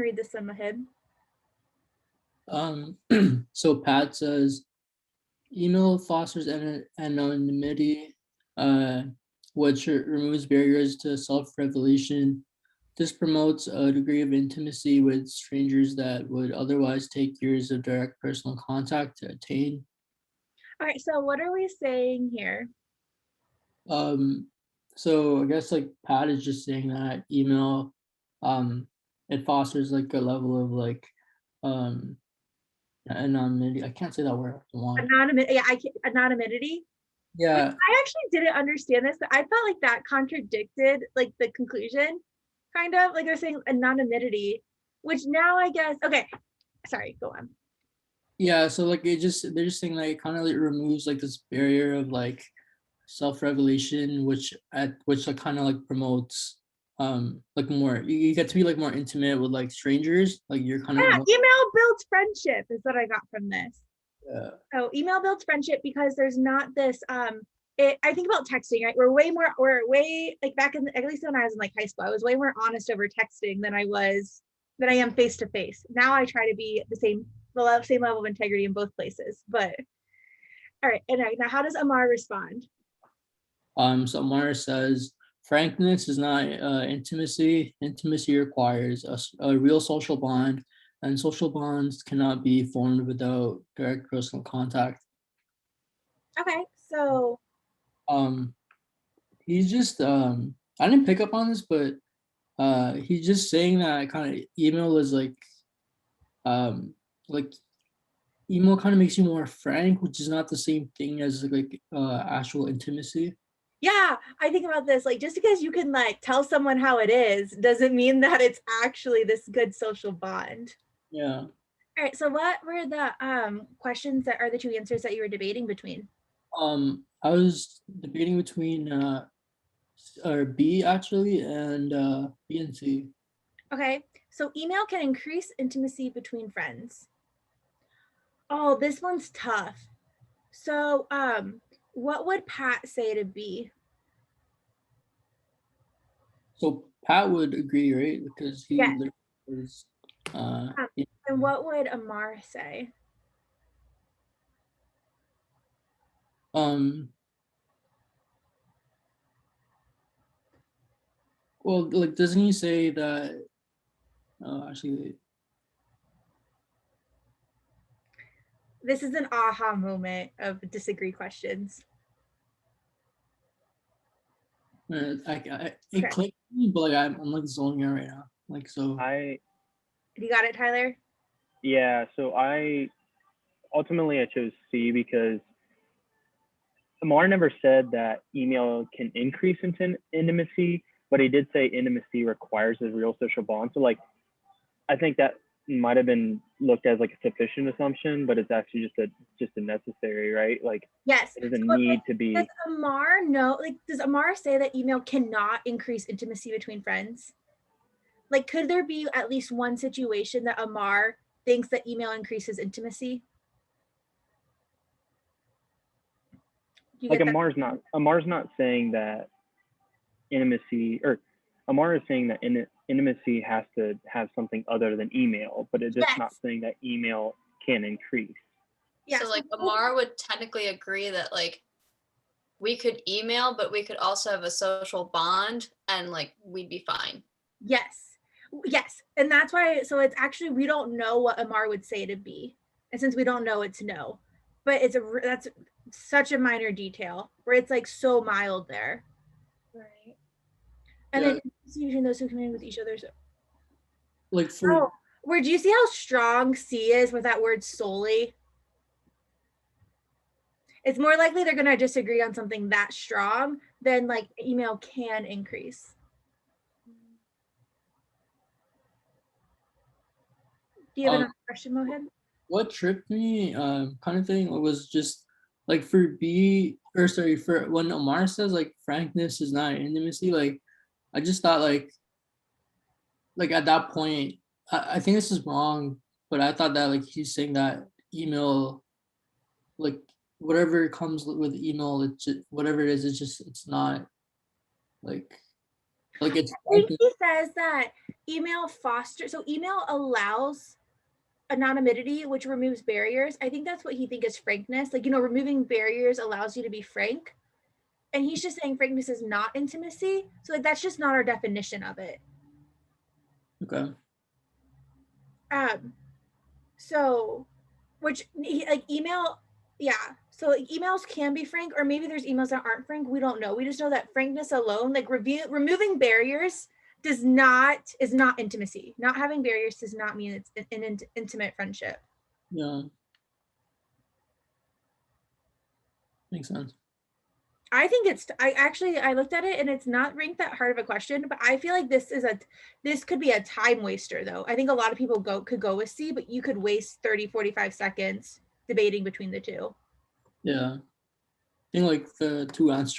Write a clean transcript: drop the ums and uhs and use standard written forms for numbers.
read this one, Mohib. So Pat says, email fosters anonymity, which removes barriers to self-revelation. This promotes a degree of intimacy with strangers that would otherwise take years of direct personal contact to attain. All right, so what are we saying here? So I guess like Pat is just saying that email, it fosters like a level of like anonymity. I can't say that word. Anonymity. Yeah, anonymity. Yeah. I actually didn't understand this, but I felt like that contradicted like the conclusion, kind of like they're saying anonymity, which now I guess. Okay, sorry, go on. Yeah, so like they're just saying like it kind of like removes like this barrier of like self-revelation, which like kind of like promotes like more you get to be like more intimate with like strangers, like you're kind of Yeah, more, email builds friendship is what I got from this. yeah. So email builds friendship because there's not this I think about texting, right? We're way like back in at least when I was in like high school, I was way more honest over texting than I am face to face. Now I try to be the same level of integrity in both places. But all right, and now how does Amar respond? So Mara says frankness is not intimacy. Intimacy requires a real social bond, and social bonds cannot be formed without direct personal contact. Okay, so He's just I didn't pick up on this, but he's just saying that kind of email is um like email kind of makes you more frank, which is not the same thing as like actual intimacy. yeah, I think about this like just because you can like tell someone how it is doesn't mean that it's actually this good social bond. Yeah. All right, so what were the questions that are the two answers that you were debating between? I was debating between or B actually and B and C. Okay, so email can increase intimacy between friends. Oh, this one's tough. So, what would Pat say to B? So Pat would agree, right? Because he Yes. literally was And what would Amar say? um well like doesn't he say that actually This is an aha moment of disagree questions. it Okay. clicked me, but like I'm like zoning out right now. Like so You got it, Tyler? So I ultimately I chose C because Amar never said that email can increase intimacy, but he did say intimacy requires a real social bond. So like I think that might have been looked as like a sufficient assumption, but it's actually just a necessary, right? Like Yes. it doesn't So, need to does be. Amar know? Like, does Amar say that email cannot increase intimacy between friends? Like, could there be at least one situation that Amar thinks that email increases intimacy? Do you Like get that? Amar's not saying that intimacy, or Amar is saying that intimacy has to have something other than email, but it's just not Yes. saying that email can increase. Yeah, So like Amar would technically agree that like we could email, but we could also have a social bond and like we'd be fine. Yes. Yes. And that's why, so it's actually, we don't know what Amar would say to B. And since we don't know, it's no. But that's such a minor detail where it's like so mild there. Right. And yeah, then between those who communicate with each other. So, like for where do you see how strong C is with that word solely? It's more likely they're going to disagree on something that strong than like email can increase. Do you have another question, Mohib? what tripped me kind of thing was just like for B or sorry for when Omar says like frankness is not intimacy, like I just thought like at that point I think this is wrong, but I thought that like he's saying that email like whatever comes with email, it's just, whatever it is, it's just it's not like Like it's I think he says that email allows anonymity, which removes barriers. I think that's what he thinks is frankness. Like, removing barriers allows you to be frank. And he's just saying frankness is not intimacy. So like that's just not our definition of it. okay. So which like email, yeah. So like, emails can be frank, or maybe there's emails that aren't frank. We don't know. We just know that frankness alone, like removing barriers is not intimacy. Not having barriers does not mean it's an intimate friendship. Yeah. Makes sense. I think I looked at it and it's not ranked that hard of a question, but I feel like this could be a time waster though. I think a lot of people could go with C, but you could waste 30, 45 seconds debating between the two. Yeah. I think like the two answers